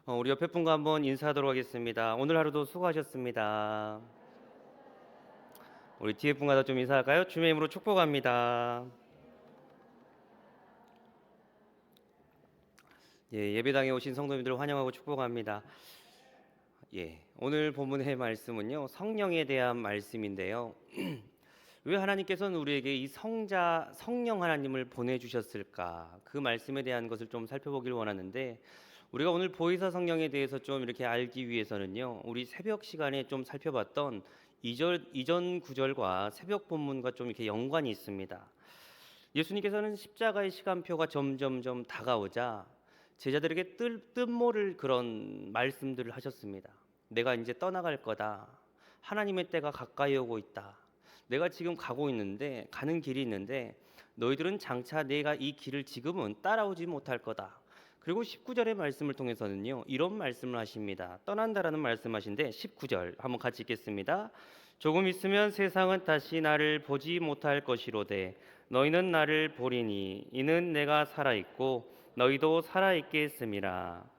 우리 옆에 분과 한번 인사하도록 하겠습니다. 오늘 하루도 수고하셨습니다. 우리 뒤에 분과도 좀 인사할까요? 주님의 이름으로 축복합니다. 예배당에 오신 성도님들 환영하고 축복합니다. 오늘 본문의 말씀은요, 성령에 대한 말씀인데요. 왜 하나님께서는 우리에게 이 성령 하나님을 보내주셨을까? 그 말씀에 대한 것을 좀 살펴보길 원하는데, 우리가 오늘 보혜사 성령에 대해서 좀 이렇게 알기 위해서는요, 우리 새벽 시간에 좀 살펴봤던 이전 구절과 새벽 본문과 좀 이렇게 연관이 있습니다. 예수님께서는 십자가의 시간표가 점점점 다가오자 제자들에게 뜻모를 그런 말씀들을 하셨습니다. 내가 이제 떠나갈 거다. 하나님의 때가 가까이 오고 있다. 내가 지금 가는 길이 있는데 너희들은 장차 내가 이 길을 지금은 따라오지 못할 거다. 그리고 19절의 말씀을 통해서는요, 이런 말씀을 하십니다. 떠난다라는 말씀하신데 19절 한번 같이 읽겠습니다. 조금 있으면 세상은 다시 나를 보지 못할 것이로되 너희는 나를 보리니 이는 내가 살아있고 너희도 살아있게 했음이라.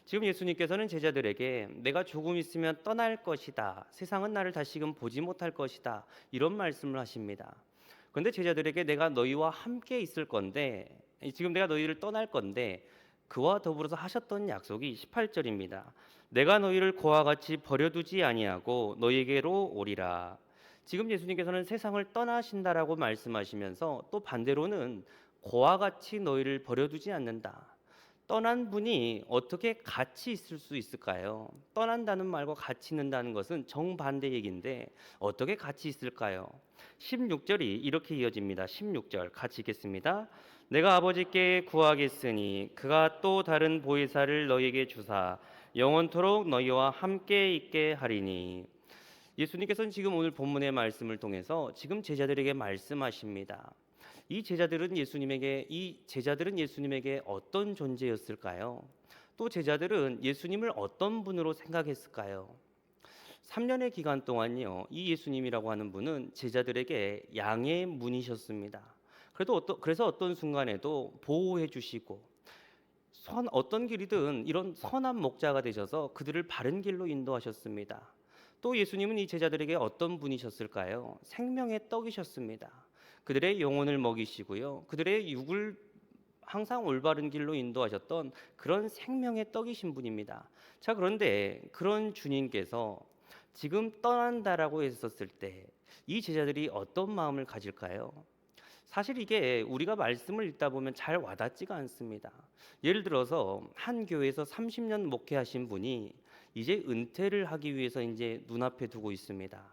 지금 예수님께서는 제자들에게 내가 조금 있으면 떠날 것이다. 세상은 나를 다시금 보지 못할 것이다. 이런 말씀을 하십니다. 그런데 제자들에게 내가 너희와 함께 있을 건데, 지금 내가 너희를 떠날 건데 그와 더불어서 하셨던 약속이 18절입니다. 내가 너희를 고와 같이 버려두지 아니하고 너희에게로 오리라. 지금 예수님께서는 세상을 떠나신다라고 말씀하시면서 또 반대로는 고와 같이 너희를 버려두지 않는다. 떠난 분이 어떻게 같이 있을 수 있을까요? 떠난다는 말과 같이 있는다는 것은 정반대 얘기인데 어떻게 같이 있을까요? 16절이 이렇게 이어집니다. 16절 같이 읽겠습니다. 내가 아버지께 구하겠으니 그가 또 다른 보혜사를 너희에게 주사 영원토록 너희와 함께 있게 하리니. 예수님께서는 지금 오늘 본문의 말씀을 통해서 지금 제자들에게 말씀하십니다. 이 제자들은 예수님에게 어떤 존재였을까요? 또 제자들은 예수님을 어떤 분으로 생각했을까요? 3년의 기간 동안요, 이 예수님이라고 하는 분은 제자들에게 양의 문이셨습니다. 그래서 어떤 순간에도 보호해 주시고 어떤 길이든 이런 선한 목자가 되셔서 그들을 바른 길로 인도하셨습니다. 또 예수님은 이 제자들에게 어떤 분이셨을까요? 생명의 떡이셨습니다. 그들의 영혼을 먹이시고요, 그들의 육을 항상 올바른 길로 인도하셨던 그런 생명의 떡이신 분입니다. 자, 그런데 그런 주님께서 지금 떠난다라고 했었을 때 이 제자들이 어떤 마음을 가질까요? 사실 이게 우리가 말씀을 읽다 보면 잘 와닿지가 않습니다. 예를 들어서 한 교회에서 30년 목회하신 분이 이제 은퇴를 하기 위해서 이제 눈앞에 두고 있습니다.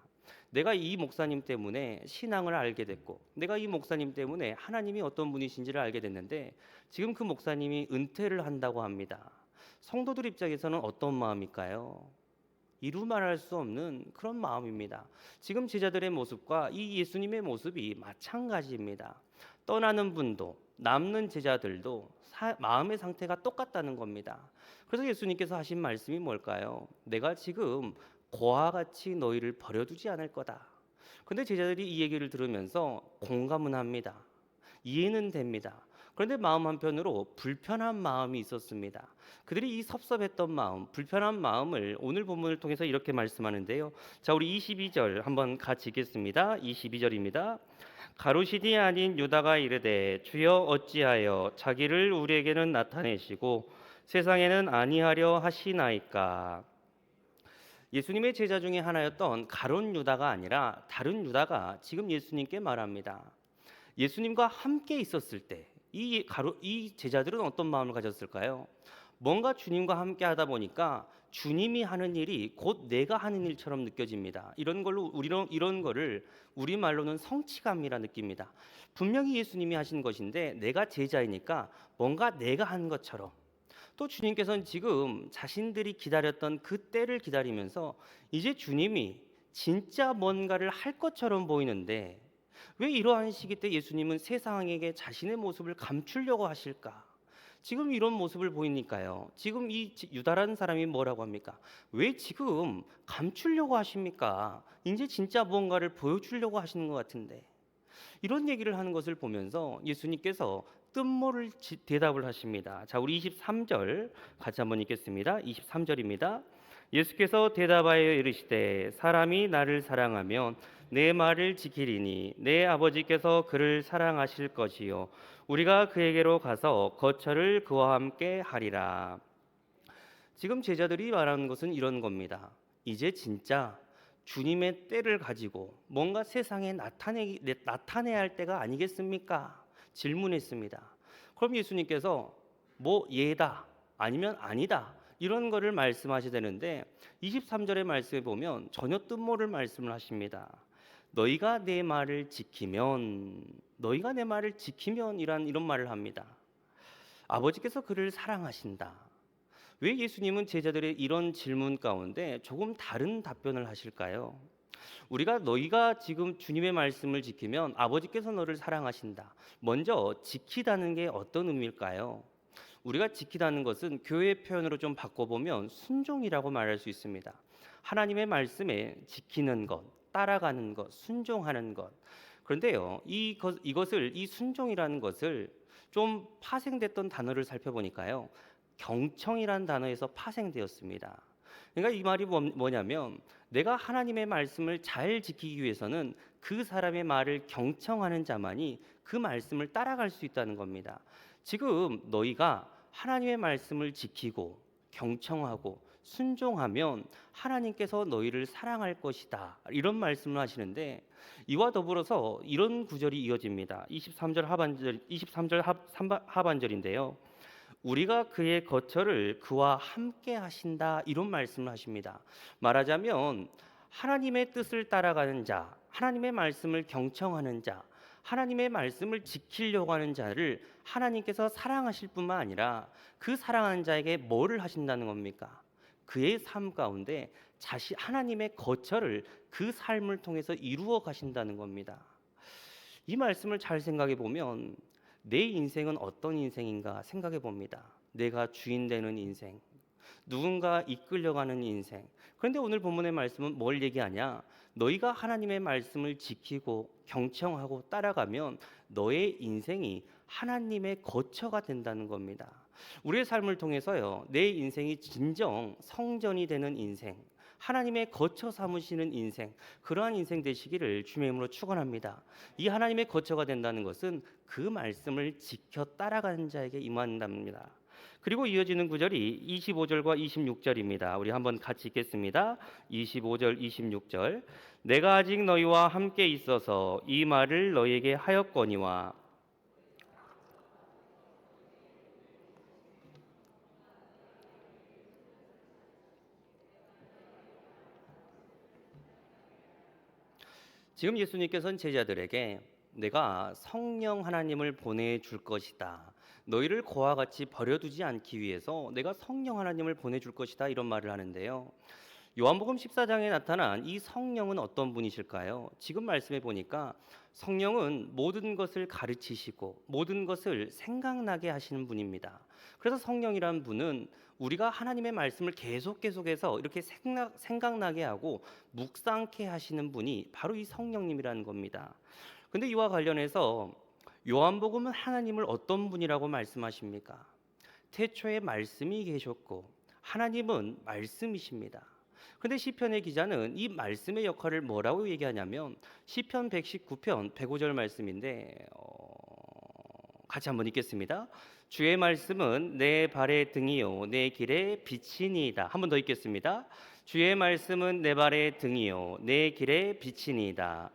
내가 이 목사님 때문에 신앙을 알게 됐고, 내가 이 목사님 때문에 하나님이 어떤 분이신지를 알게 됐는데, 지금 그 목사님이 은퇴를 한다고 합니다. 성도들 입장에서는 어떤 마음일까요? 이루 말할 수 없는 그런 마음입니다. 지금 제자들의 모습과 이 예수님의 모습이 마찬가지입니다. 떠나는 분도 남는 제자들도 마음의 상태가 똑같다는 겁니다. 그래서 예수님께서 하신 말씀이 뭘까요? 내가 지금 고와 같이 너희를 버려두지 않을 거다. 근데 제자들이 이 얘기를 들으면서 공감은 합니다. 이해는 됩니다. 그런데 마음 한편으로 불편한 마음이 있었습니다. 그들이 이 섭섭했던 마음, 불편한 마음을 오늘 본문을 통해서 이렇게 말씀하는데요. 자, 우리 22절 한번 같이 읽겠습니다. 22절입니다. 가룟시디 아닌 유다가 이르되 주여 어찌하여 자기를 우리에게는 나타내시고 세상에는 아니하려 하시나이까. 예수님의 제자 중에 하나였던 가룟 유다가 아니라 다른 유다가 지금 예수님께 말합니다. 예수님과 함께 있었을 때 이 제자들은 어떤 마음을 가졌을까요? 뭔가 주님과 함께 하다 보니까 주님이 하는 일이 곧 내가 하는 일처럼 느껴집니다. 이런 거를 우리말로는 성취감이라 느낍니다. 분명히 예수님이 하신 것인데 내가 제자이니까 뭔가 내가 한 것처럼, 또 주님께서는 지금 자신들이 기다렸던 그 때를 기다리면서 이제 주님이 진짜 뭔가를 할 것처럼 보이는데 왜 이러한 시기 때 예수님은 세상에게 자신의 모습을 감추려고 하실까? 지금 이런 모습을 보이니까요, 지금 이 유다라는 사람이 뭐라고 합니까? 왜 지금 감추려고 하십니까? 이제 진짜 뭔가를 보여주려고 하시는 것 같은데, 이런 얘기를 하는 것을 보면서 예수님께서 뜻모를 대답을 하십니다. 자, 우리 23절 같이 한번 읽겠습니다. 23절입니다. 예수께서 대답하여 이르시되 사람이 나를 사랑하면 내 말을 지키리니 내 아버지께서 그를 사랑하실 것이요 우리가 그에게로 가서 거처를 그와 함께 하리라. 지금 제자들이 말하는 것은 이런 겁니다. 이제 진짜 주님의 때를 가지고 뭔가 세상에 나타내야 할 때가 아니겠습니까? 질문했습니다. 그럼 예수님께서 뭐 예다 아니면 아니다 이런 거를 말씀하셔야 되는데 23절의 말씀에 보면 전혀 뜻모를 말씀을 하십니다. 너희가 내 말을 지키면 이런 말을 합니다. 아버지께서 그를 사랑하신다. 왜 예수님은 제자들의 이런 질문 가운데 조금 다른 답변을 하실까요? 너희가 지금 주님의 말씀을 지키면 아버지께서 너를 사랑하신다. 먼저 지키다는 게 어떤 의미일까요? 우리가 지키다는 것은 교회 표현으로 좀 바꿔보면 순종이라고 말할 수 있습니다. 하나님의 말씀에 지키는 것, 따라가는 것, 순종하는 것. 그런데요, 이 순종이라는 것을 좀 파생됐던 단어를 살펴보니까요, 경청이라는 단어에서 파생되었습니다. 그러니까 이 말이 뭐냐면 내가 하나님의 말씀을 잘 지키기 위해서는 그 사람의 말을 경청하는 자만이 그 말씀을 따라갈 수 있다는 겁니다. 지금 너희가 하나님의 말씀을 지키고 경청하고 순종하면 하나님께서 너희를 사랑할 것이다. 이런 말씀을 하시는데 이와 더불어서 이런 구절이 이어집니다. 23절 하반절인데요. 우리가 그의 거처를 그와 함께 하신다 이런 말씀을 하십니다. 말하자면 하나님의 뜻을 따라가는 자, 하나님의 말씀을 경청하는 자, 하나님의 말씀을 지키려고 하는 자를 하나님께서 사랑하실 뿐만 아니라 그 사랑하는 자에게 뭐를 하신다는 겁니까? 그의 삶 가운데 하나님의 거처를 그 삶을 통해서 이루어 가신다는 겁니다. 이 말씀을 잘 생각해 보면 내 인생은 어떤 인생인가 생각해 봅니다. 내가 주인 되는 인생, 누군가 이끌려가는 인생. 그런데 오늘 본문의 말씀은 뭘 얘기하냐? 너희가 하나님의 말씀을 지키고 경청하고 따라가면 너의 인생이 하나님의 거처가 된다는 겁니다. 우리의 삶을 통해서요, 내 인생이 진정 성전이 되는 인생, 하나님의 거처 삼으시는 인생, 그러한 인생 되시기를 주님의 이름으로 축원합니다. 이 하나님의 거처가 된다는 것은 그 말씀을 지켜 따라가는 자에게 임한답니다. 그리고 이어지는 구절이 25절과 26절입니다. 우리 한번 같이 읽겠습니다. 25절, 26절. 내가 아직 너희와 함께 있어서 이 말을 너희에게 하였거니와. 지금 예수님께서는 제자들에게 내가 성령 하나님을 보내줄 것이다. 너희를 고와 같이 버려두지 않기 위해서 내가 성령 하나님을 보내줄 것이다. 이런 말을 하는데요. 요한복음 14장에 나타난 이 성령은 어떤 분이실까요? 지금 말씀해 보니까 성령은 모든 것을 가르치시고 모든 것을 생각나게 하시는 분입니다. 그래서 성령이라는 분은 우리가 하나님의 말씀을 계속해서 이렇게 생각나게 하고 묵상케 하시는 분이 바로 이 성령님이라는 겁니다. 근데 이와 관련해서 요한복음은 하나님을 어떤 분이라고 말씀하십니까? 태초에 말씀이 계셨고 하나님은 말씀이십니다. 근데 시편의 기자는 이 말씀의 역할을 뭐라고 얘기하냐면 시편 119편 105절 말씀인데 같이 한번 읽겠습니다. 주의 말씀은 내 발의 등이요 내 길의 빛이니이다. 한번 더 읽겠습니다. 주의 말씀은 내 발의 등이요 내 길의 빛이니이다.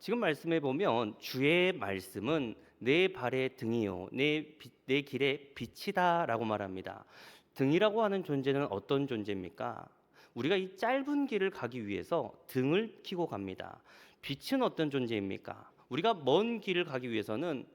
지금 말씀해 보면 주의 말씀은 내 발의 등이요 내 길의 빛이다라고 말합니다. 등이라고 하는 존재는 어떤 존재입니까? 우리가 이 짧은 길을 가기 위해서 등을 켜고 갑니다. 빛은 어떤 존재입니까? 우리가 먼 길을 가기 위해서는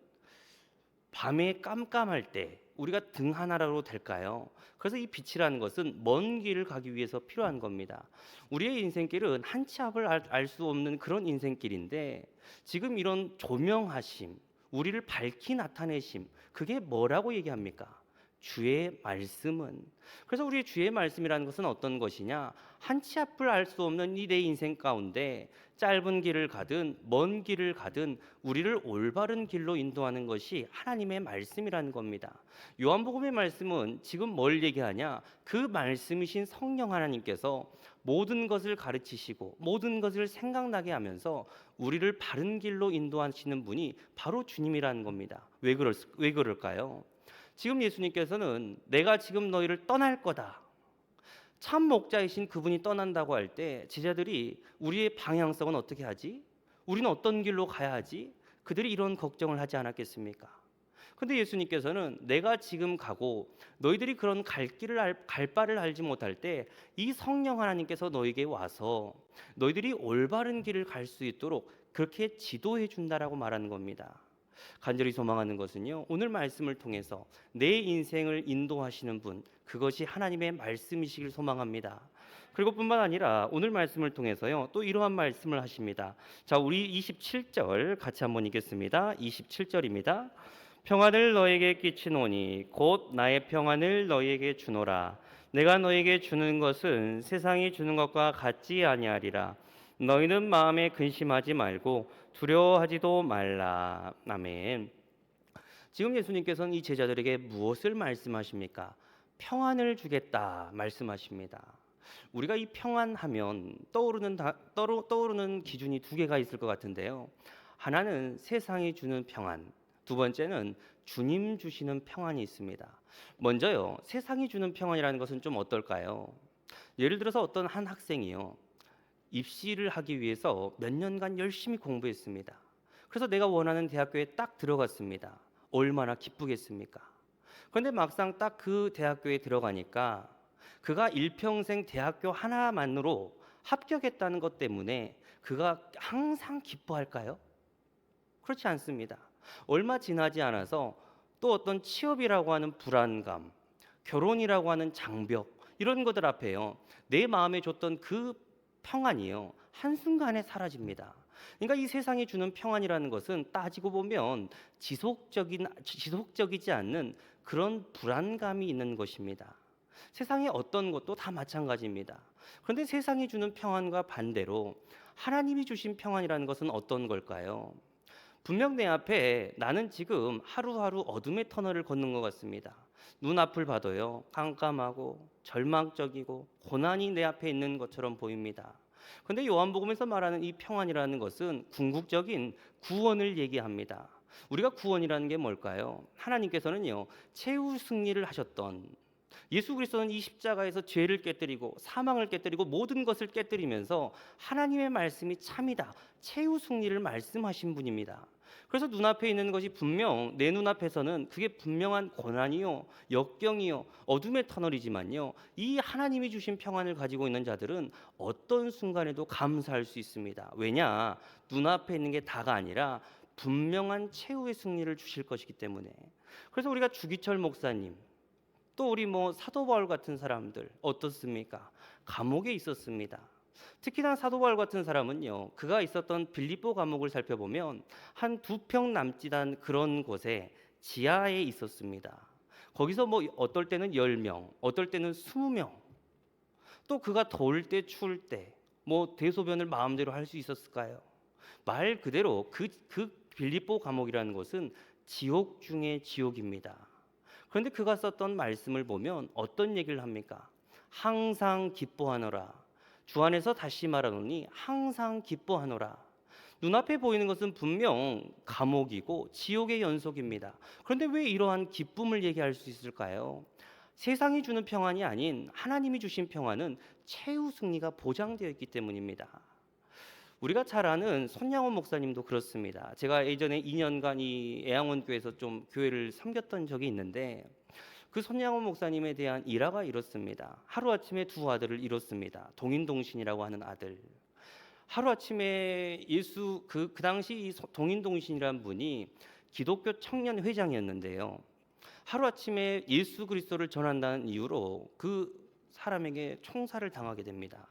밤에 깜깜할 때 우리가 등 하나라도 될까요? 그래서 이 빛이라는 것은 먼 길을 가기 위해서 필요한 겁니다. 우리의 인생길은 한 치 앞을 알 수 없는 그런 인생길인데 지금 이런 조명하심, 우리를 밝히 나타내심, 그게 뭐라고 얘기합니까? 주의 말씀은. 그래서 우리의 주의 말씀이라는 것은 어떤 것이냐? 한 치 앞을 알 수 없는 이 내 인생 가운데 짧은 길을 가든 먼 길을 가든 우리를 올바른 길로 인도하는 것이 하나님의 말씀이라는 겁니다. 요한복음의 말씀은 지금 뭘 얘기하냐? 그 말씀이신 성령 하나님께서 모든 것을 가르치시고 모든 것을 생각나게 하면서 우리를 바른 길로 인도하시는 분이 바로 주님이라는 겁니다. 왜 그럴까요? 지금 예수님께서는 내가 지금 너희를 떠날 거다. 참 목자이신 그분이 떠난다고 할 때 제자들이 우리의 방향성은 어떻게 하지? 우리는 어떤 길로 가야 하지? 그들이 이런 걱정을 하지 않았겠습니까? 근데 예수님께서는 내가 지금 가고 너희들이 그런 갈 바를 알지 못할 때 이 성령 하나님께서 너에게 와서 너희들이 올바른 길을 갈 수 있도록 그렇게 지도해 준다라고 말하는 겁니다. 간절히 소망하는 것은요, 오늘 말씀을 통해서 내 인생을 인도하시는 분, 그것이 하나님의 말씀이시길 소망합니다. 그리고 뿐만 아니라 오늘 말씀을 통해서요, 또 이러한 말씀을 하십니다. 자, 우리 27절 같이 한번 읽겠습니다. 27절입니다. 평안을 너에게 끼치노니 곧 나의 평안을 너에게 주노라. 내가 너에게 주는 것은 세상이 주는 것과 같지 아니하리라. 너희는 마음에 근심하지 말고 두려워하지도 말라. 아멘. 지금 예수님께서는 이 제자들에게 무엇을 말씀하십니까? 평안을 주겠다 말씀하십니다. 우리가 이 평안하면 떠오르는 기준이 두 개가 있을 것 같은데요. 하나는 세상이 주는 평안, 두 번째는 주님 주시는 평안이 있습니다. 먼저요, 세상이 주는 평안이라는 것은 좀 어떨까요? 예를 들어서 어떤 한 학생이요, 입시를 하기 위해서 몇 년간 열심히 공부했습니다. 그래서 내가 원하는 대학교에 딱 들어갔습니다. 얼마나 기쁘겠습니까? 그런데 막상 딱 그 대학교에 들어가니까 그가 일평생 대학교 하나만으로 합격했다는 것 때문에 그가 항상 기뻐할까요? 그렇지 않습니다. 얼마 지나지 않아서 또 어떤 취업이라고 하는 불안감, 결혼이라고 하는 장벽, 이런 것들 앞에요, 내 마음에 줬던 그 평안이요, 한순간에 사라집니다. 그러니까 이 세상이 주는 평안이라는 것은 따지고 보면 지속적이지 않는 그런 불안감이 있는 것입니다. 세상의 어떤 것도 다 마찬가지입니다. 그런데 세상이 주는 평안과 반대로 하나님이 주신 평안이라는 것은 어떤 걸까요? 분명 내 앞에 나는 지금 하루하루 어둠의 터널을 걷는 것 같습니다. 눈앞을 봐도요, 깜깜하고 절망적이고 고난이 내 앞에 있는 것처럼 보입니다. 그런데 요한복음에서 말하는 이 평안이라는 것은 궁극적인 구원을 얘기합니다. 우리가 구원이라는 게 뭘까요? 하나님께서는요, 최후 승리를 하셨던, 예수 그리스도는 이 십자가에서 죄를 깨뜨리고 사망을 깨뜨리고 모든 것을 깨뜨리면서 하나님의 말씀이 참이다, 최후 승리를 말씀하신 분입니다. 그래서 눈앞에 있는 것이 분명 내 눈앞에서는 그게 분명한 고난이요, 역경이요, 어둠의 터널이지만요, 이 하나님이 주신 평안을 가지고 있는 자들은 어떤 순간에도 감사할 수 있습니다. 왜냐? 눈앞에 있는 게 다가 아니라 분명한 최후의 승리를 주실 것이기 때문에. 그래서 우리가 주기철 목사님, 또 우리 사도 바울 같은 사람들 어떻습니까? 감옥에 있었습니다. 특히나 사도 바울 같은 사람은요, 그가 있었던 빌립보 감옥을 살펴보면 한 2평 남짓한 그런 곳에 지하에 있었습니다. 거기서 어떨 때는 10명, 어떨 때는 20명, 또 그가 더울 때 추울 때 대소변을 마음대로 할 수 있었을까요? 말 그대로 그 빌립보 감옥이라는 것은 지옥 중의 지옥입니다. 그런데 그가 썼던 말씀을 보면 어떤 얘기를 합니까? 항상 기뻐하노라. 주 안에서 다시 말하노니 항상 기뻐하노라. 눈앞에 보이는 것은 분명 감옥이고 지옥의 연속입니다. 그런데 왜 이러한 기쁨을 얘기할 수 있을까요? 세상이 주는 평안이 아닌 하나님이 주신 평안은 최후 승리가 보장되어 있기 때문입니다. 우리가 잘 아는 손양원 목사님도 그렇습니다. 제가 예전에 2년간 이 애양원교회에서 좀 교회를 섬겼던 적이 있는데, 그 손양원 목사님에 대한 일화가 이렇습니다. 하루아침에 두 아들을 잃었습니다. 동인동신이라고 하는 아들. 하루아침에 그 당시 이 동인동신이라는 분이 기독교 청년 회장이었는데요, 하루아침에 예수 그리스도를 전한다는 이유로 그 사람에게 총살을 당하게 됩니다.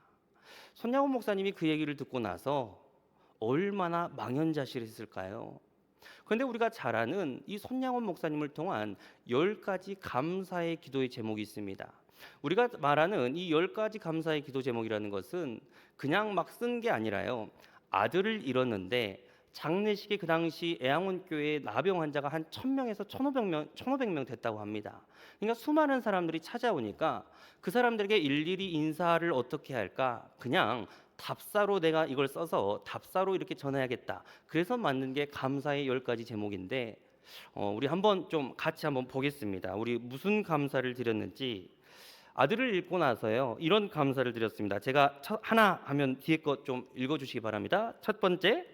손양원 목사님이 그 얘기를 듣고 나서 얼마나 망연자실했을까요? 그런데 우리가 잘 아는 이 손양원 목사님을 통한 10가지 감사의 기도의 제목이 있습니다. 우리가 말하는 이 10가지 감사의 기도 제목이라는 것은 그냥 막 쓴 게 아니라요. 아들을 잃었는데 장례식에 그 당시 애양원교회에 나병 환자가 한 1000명에서 1500명 됐다고 합니다. 그러니까 수많은 사람들이 찾아오니까 그 사람들에게 일일이 인사를 어떻게 할까? 그냥 답사로 내가 이걸 써서 답사로 이렇게 전해야겠다. 그래서 만든 게 감사의 10가지 제목인데 우리 한번 좀 같이 한번 보겠습니다. 우리 무슨 감사를 드렸는지. 아들을 잃고 나서요. 이런 감사를 드렸습니다. 제가 하나 하면 뒤에 거 좀 읽어 주시기 바랍니다. 첫 번째,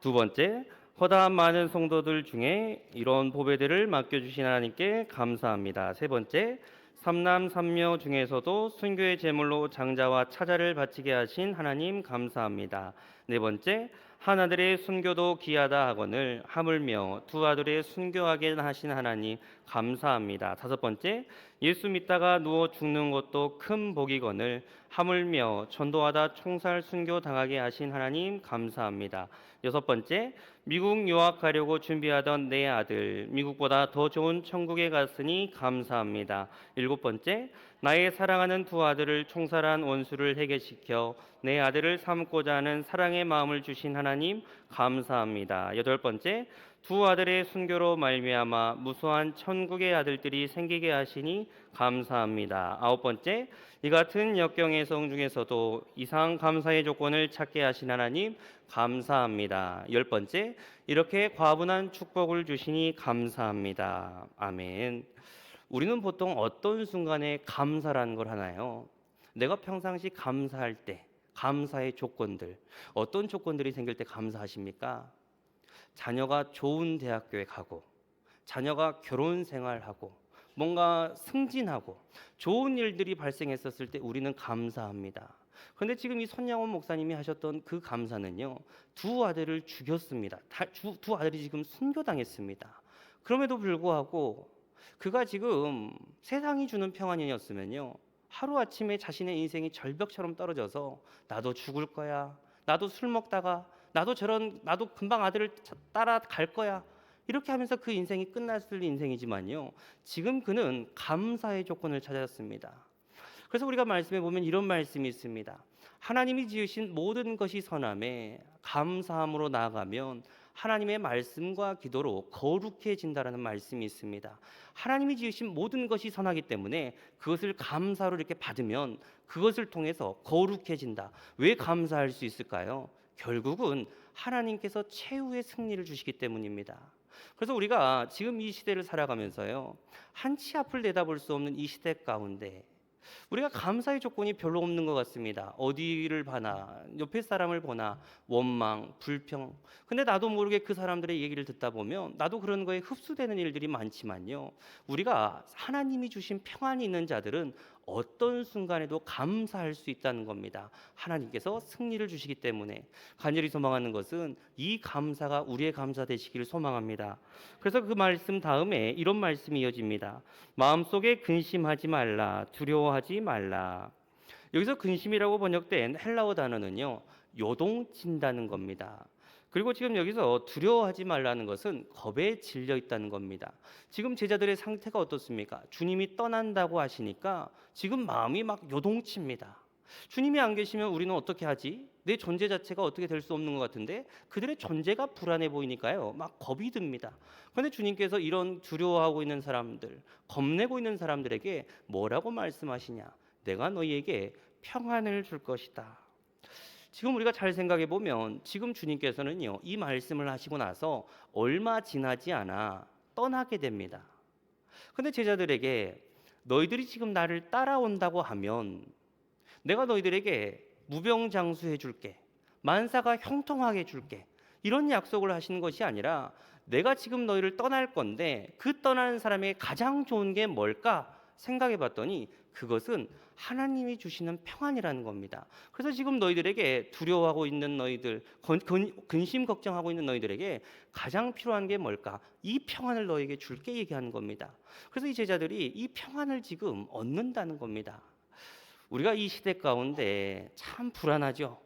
두 번째, 허다한 많은 성도들 중에 이런 보배들을 맡겨주신 하나님께 감사합니다. 세 번째, 삼남 삼녀 중에서도 순교의 제물로 장자와 차자를 바치게 하신 하나님 감사합니다. 네 번째, 한 아들의 순교도 귀하다 하거늘 하물며 두 아들의 순교하게 하신 하나님 감사합니다. 다섯 번째, 예수 믿다가 누워 죽는 것도 큰 복이거늘 하물며 전도하다 총살 순교 당하게 하신 하나님 감사합니다. 여섯 번째, 미국 유학 가려고 준비하던 내 아들 미국보다 더 좋은 천국에 갔으니 감사합니다. 일곱 번째, 나의 사랑하는 두 아들을 총살한 원수를 해결시켜 내 아들을 삼고자 하는 사랑의 마음을 주신 하나님 감사합니다. 여덟 번째, 두 아들의 순교로 말미암아 무수한 천국의 아들들이 생기게 하시니 감사합니다. 아홉 번째, 이 같은 역경의 성 중에서도 이상 감사의 조건을 찾게 하신 하나님 감사합니다. 열 번째, 이렇게 과분한 축복을 주시니 감사합니다. 아멘. 우리는 보통 어떤 순간에 감사라는 걸 하나요? 내가 평상시 감사할 때 감사의 조건들, 어떤 조건들이 생길 때 감사하십니까? 자녀가 좋은 대학교에 가고, 자녀가 결혼 생활하고, 뭔가 승진하고 좋은 일들이 발생했었을 때 우리는 감사합니다. 그런데 지금 이 손양원 목사님이 하셨던 그 감사는요, 두 아들을 죽였습니다. 두 아들이 지금 순교당했습니다. 그럼에도 불구하고 그가 지금 세상이 주는 평안이었으면요, 하루아침에 자신의 인생이 절벽처럼 떨어져서 나도 죽을 거야, 나도 술 먹다가 나도 금방 아들을 따라갈 거야, 이렇게 하면서 그 인생이 끝났을 인생이지만요, 지금 그는 감사의 조건을 찾았습니다. 그래서 우리가 말씀해 보면 이런 말씀이 있습니다. 하나님이 지으신 모든 것이 선함에 감사함으로 나아가면 하나님의 말씀과 기도로 거룩해진다라는 말씀이 있습니다. 하나님이 지으신 모든 것이 선하기 때문에 그것을 감사로 이렇게 받으면 그것을 통해서 거룩해진다. 왜 감사할 수 있을까요? 결국은 하나님께서 최후의 승리를 주시기 때문입니다. 그래서 우리가 지금 이 시대를 살아가면서요, 한치 앞을 내다볼 수 없는 이 시대 가운데 우리가 감사의 조건이 별로 없는 것 같습니다. 어디를 봐나, 옆에 사람을 보나 원망, 불평. 근데 나도 모르게 그 사람들의 얘기를 듣다 보면 나도 그런 거에 흡수되는 일들이 많지만요, 우리가 하나님이 주신 평안이 있는 자들은 어떤 순간에도 감사할 수 있다는 겁니다. 하나님께서 승리를 주시기 때문에 간절히 소망하는 것은 이 감사가 우리의 감사 되시기를 소망합니다. 그래서 그 말씀 다음에 이런 말씀이 이어집니다. 마음속에 근심하지 말라, 두려워하지 말라. 여기서 근심이라고 번역된 헬라어 단어는요, 요동친다는 겁니다. 그리고 지금 여기서 두려워하지 말라는 것은 겁에 질려 있다는 겁니다. 지금 제자들의 상태가 어떻습니까? 주님이 떠난다고 하시니까 지금 마음이 막 요동칩니다. 주님이 안 계시면 우리는 어떻게 하지? 내 존재 자체가 어떻게 될 수 없는 것 같은데 그들의 존재가 불안해 보이니까요, 막 겁이 듭니다. 그런데 주님께서 이런 두려워하고 있는 사람들, 겁내고 있는 사람들에게 뭐라고 말씀하시냐? 내가 너희에게 평안을 줄 것이다. 지금 우리가 잘 생각해 보면 지금 주님께서는요, 이 말씀을 하시고 나서 얼마 지나지 않아 떠나게 됩니다. 근데 제자들에게 너희들이 지금 나를 따라온다고 하면 내가 너희들에게 무병장수해 줄게, 만사가 형통하게 해 줄게, 이런 약속을 하시는 것이 아니라 내가 지금 너희를 떠날 건데 그 떠나는 사람에게 가장 좋은 게 뭘까 생각해 봤더니 그것은 하나님이 주시는 평안이라는 겁니다. 그래서 지금 너희들에게 두려워하고 있는 너희들, 근심 걱정하고 있는 너희들에게 가장 필요한 게 뭘까? 이 평안을 너희에게 줄게 얘기하는 겁니다. 그래서 이 제자들이 이 평안을 지금 얻는다는 겁니다. 우리가 이 시대 가운데 참 불안하죠.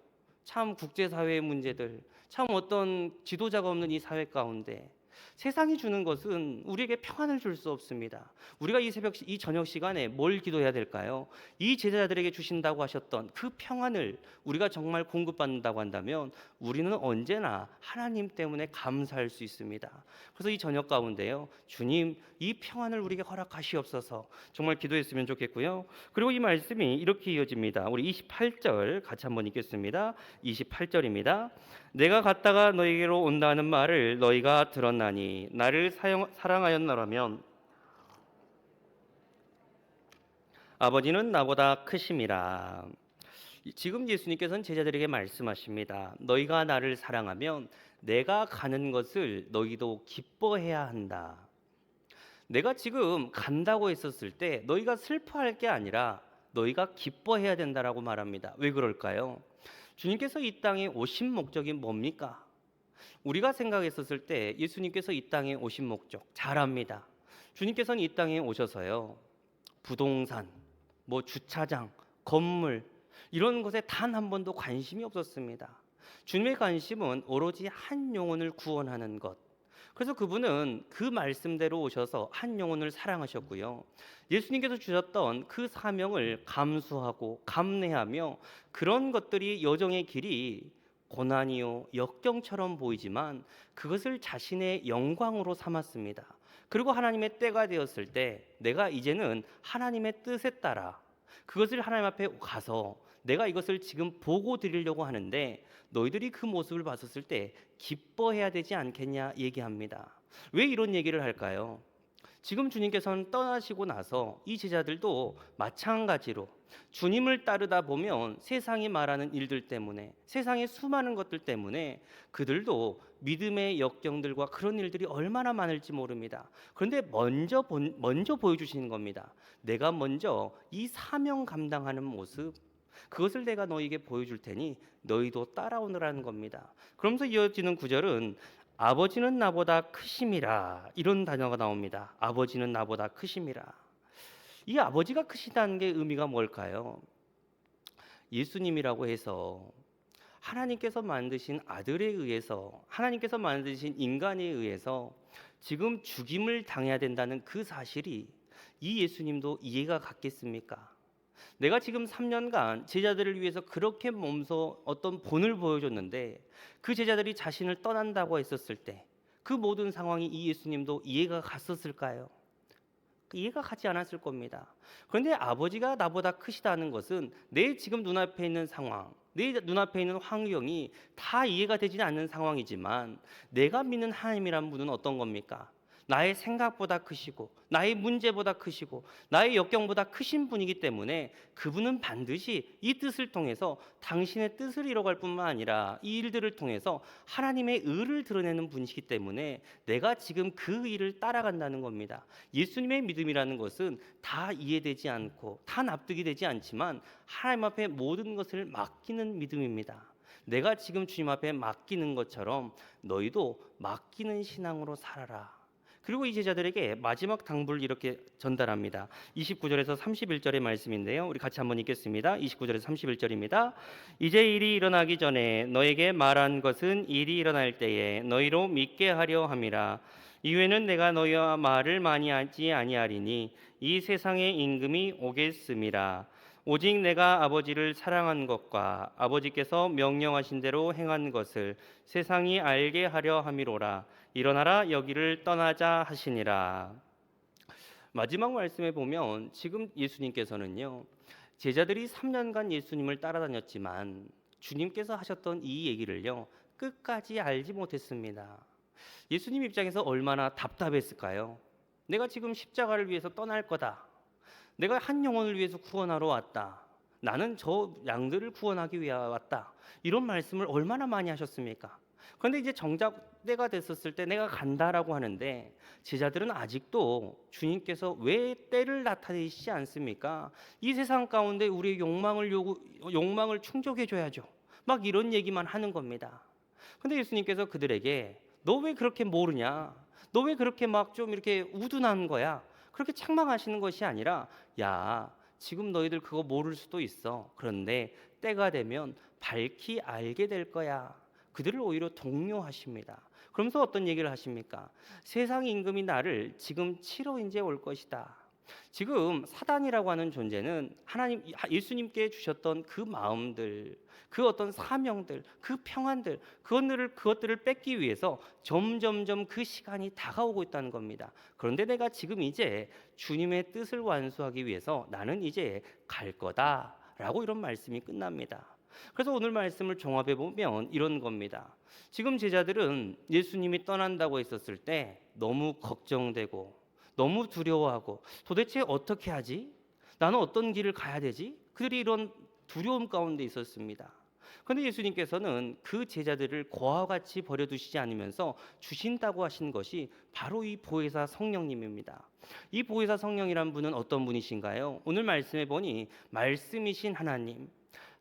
참 국제사회의 문제들, 참 어떤 지도자가 없는 이 사회 가운데 세상이 주는 것은 우리에게 평안을 줄 수 없습니다. 우리가 이 저녁 시간에 뭘 기도해야 될까요? 이 제자들에게 주신다고 하셨던 그 평안을 우리가 정말 공급받는다고 한다면 우리는 언제나 하나님 때문에 감사할 수 있습니다. 그래서 이 저녁 가운데요, 주님 이 평안을 우리에게 허락하시옵소서 정말 기도했으면 좋겠고요. 그리고 이 말씀이 이렇게 이어집니다. 우리 28절 같이 한번 읽겠습니다. 28절입니다. 내가 갔다가 너희에게로 온다는 말을 너희가 들었나니 나를 사랑하였노라면 아버지는 나보다 크심이라. 지금 예수님께서는 제자들에게 말씀하십니다. 너희가 나를 사랑하면 내가 가는 것을 너희도 기뻐해야 한다. 내가 지금 간다고 했었을 때 너희가 슬퍼할 게 아니라 너희가 기뻐해야 된다라고 말합니다. 왜 그럴까요? 주님께서 이 땅에 오신 목적이 뭡니까? 우리가 생각했었을 때 예수님께서 이 땅에 오신 목적 잘 압니다. 주님께서는 이 땅에 오셔서요, 부동산, 뭐 주차장, 건물 이런 것에 단 한 번도 관심이 없었습니다. 주님의 관심은 오로지 한 영혼을 구원하는 것. 그래서 그분은 그 말씀대로 오셔서 한 영혼을 사랑하셨고요. 예수님께서 주셨던 그 사명을 감수하고 감내하며 그런 것들이 여정의 길이 고난이요 역경처럼 보이지만 그것을 자신의 영광으로 삼았습니다. 그리고 하나님의 때가 되었을 때 내가 이제는 하나님의 뜻에 따라 그것을 하나님 앞에 가서 내가 이것을 지금 보고 드리려고 하는데 너희들이 그 모습을 봤었을 때 기뻐해야 되지 않겠냐 얘기합니다. 왜 이런 얘기를 할까요? 지금 주님께서는 떠나시고 나서 이 제자들도 마찬가지로 주님을 따르다 보면 세상이 말하는 일들 때문에 세상의 수많은 것들 때문에 그들도 믿음의 역경들과 그런 일들이 얼마나 많을지 모릅니다. 그런데 먼저 보여주시는 겁니다. 내가 먼저 이 사명 감당하는 모습 그것을 내가 너희에게 보여줄 테니 너희도 따라오느라는 겁니다. 그러면서 이어지는 구절은 아버지는 나보다 크심이라 이런 단어가 나옵니다. 아버지는 나보다 크심이라. 이 아버지가 크시다는 게 의미가 뭘까요? 예수님이라고 해서 하나님께서 만드신 아들에 의해서 하나님께서 만드신 인간에 의해서 지금 죽임을 당해야 된다는 그 사실이 이 예수님도 이해가 갔겠습니까? 내가 지금 3년간 제자들을 위해서 그렇게 몸소 어떤 본을 보여줬는데 그 제자들이 자신을 떠난다고 했었을 때 그 모든 상황이 이 예수님도 이해가 갔었을까요? 이해가 가지 않았을 겁니다. 그런데 아버지가 나보다 크시다는 것은 내 지금 눈앞에 있는 상황, 내 눈앞에 있는 환경이 다 이해가 되지 않는 상황이지만 내가 믿는 하나님이란 분은 어떤 겁니까? 나의 생각보다 크시고 나의 문제보다 크시고 나의 역경보다 크신 분이기 때문에 그분은 반드시 이 뜻을 통해서 당신의 뜻을 이뤄갈 뿐만 아니라 이 일들을 통해서 하나님의 의를 드러내는 분이시기 때문에 내가 지금 그 일을 따라간다는 겁니다. 예수님의 믿음이라는 것은 다 이해되지 않고 다 납득이 되지 않지만 하나님 앞에 모든 것을 맡기는 믿음입니다. 내가 지금 주님 앞에 맡기는 것처럼 너희도 맡기는 신앙으로 살아라. 그리고 이 제자들에게 마지막 당부를 이렇게 전달합니다. 29절에서 31절의 말씀인데요. 우리 같이 한번 읽겠습니다. 29절에서 31절입니다. 이제 일이 일어나기 전에 너에게 말한 것은 일이 일어날 때에 너희로 믿게 하려 함이라. 이후에는 내가 너희와 말을 많이 하지 아니하리니 이 세상의 임금이 오겠음이라. 오직 내가 아버지를 사랑한 것과 아버지께서 명령하신 대로 행한 것을 세상이 알게 하려 함이로라. 일어나라 여기를 떠나자 하시니라. 마지막 말씀에 보면 지금 예수님께서는요, 제자들이 3년간 예수님을 따라다녔지만 주님께서 하셨던 이 얘기를요 끝까지 알지 못했습니다. 예수님 입장에서 얼마나 답답했을까요? 내가 지금 십자가를 위해서 떠날 거다. 내가 한 영혼을 위해서 구원하러 왔다. 나는 저 양들을 구원하기 위해 왔다. 이런 말씀을 얼마나 많이 하셨습니까? 그런데 이제 정작 때가 됐었을 때 내가 간다라고 하는데 제자들은 아직도 주님께서 왜 때를 나타내시지 않습니까? 이 세상 가운데 우리의 욕망을 충족해 줘야죠. 막 이런 얘기만 하는 겁니다. 근데 예수님께서 그들에게 너 왜 그렇게 모르냐? 너 왜 그렇게 막 좀 이렇게 우둔한 거야? 그렇게 책망하시는 것이 아니라 야, 지금 너희들 그거 모를 수도 있어. 그런데 때가 되면 밝히 알게 될 거야. 그들을 오히려 독려하십니다. 그러면서 어떤 얘기를 하십니까? 세상 임금이 나를 지금 치러 이제 올 것이다. 지금 사단이라고 하는 존재는 하나님 예수님께 주셨던 그 마음들, 그 어떤 사명들, 그 평안들, 그것들을 뺏기 위해서 점점점 그 시간이 다가오고 있다는 겁니다. 그런데 내가 지금 이제 주님의 뜻을 완수하기 위해서 나는 이제 갈 거다라고 이런 말씀이 끝납니다. 그래서 오늘 말씀을 종합해 보면 이런 겁니다. 지금 제자들은 예수님이 떠난다고 했었을 때 너무 걱정되고 너무 두려워하고 도대체 어떻게 하지? 나는 어떤 길을 가야 되지? 그들이 이런 두려움 가운데 있었습니다. 그런데 예수님께서는 그 제자들을 고아와 같이 버려두시지 않으면서 주신다고 하신 것이 바로 이 보혜사 성령님입니다. 이 보혜사 성령이란 분은 어떤 분이신가요? 오늘 말씀해 보니 말씀이신 하나님,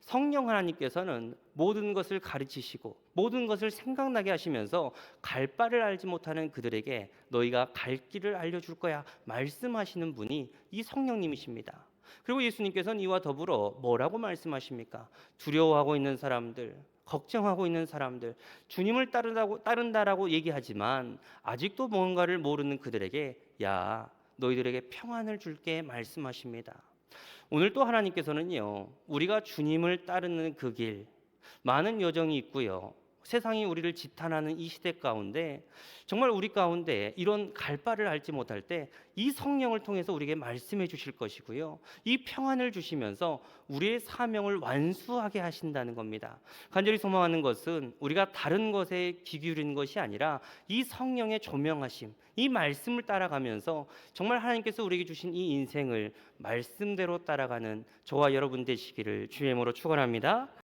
성령 하나님께서는 모든 것을 가르치시고 모든 것을 생각나게 하시면서 갈 바를 알지 못하는 그들에게 너희가 갈 길을 알려줄 거야 말씀하시는 분이 이 성령님이십니다. 그리고 예수님께서는 이와 더불어 뭐라고 말씀하십니까? 두려워하고 있는 사람들, 걱정하고 있는 사람들, 주님을 따른다라고 얘기하지만 아직도 뭔가를 모르는 그들에게 야, 너희들에게 평안을 줄게 말씀하십니다. 오늘 또 하나님께서는요, 우리가 주님을 따르는 그 길, 많은 여정이 있고요. 세상이 우리를 지탄하는 이 시대 가운데 정말 우리 가운데 이런 갈 바를 알지 못할 때 이 성령을 통해서 우리에게 말씀해 주실 것이고요. 이 평안을 주시면서 우리의 사명을 완수하게 하신다는 겁니다. 간절히 소망하는 것은 우리가 다른 것에 귀 기울이는 것이 아니라 이 성령의 조명하심, 이 말씀을 따라가면서 정말 하나님께서 우리에게 주신 이 인생을 말씀대로 따라가는 저와 여러분 되시기를 주의 이름으로 축원합니다.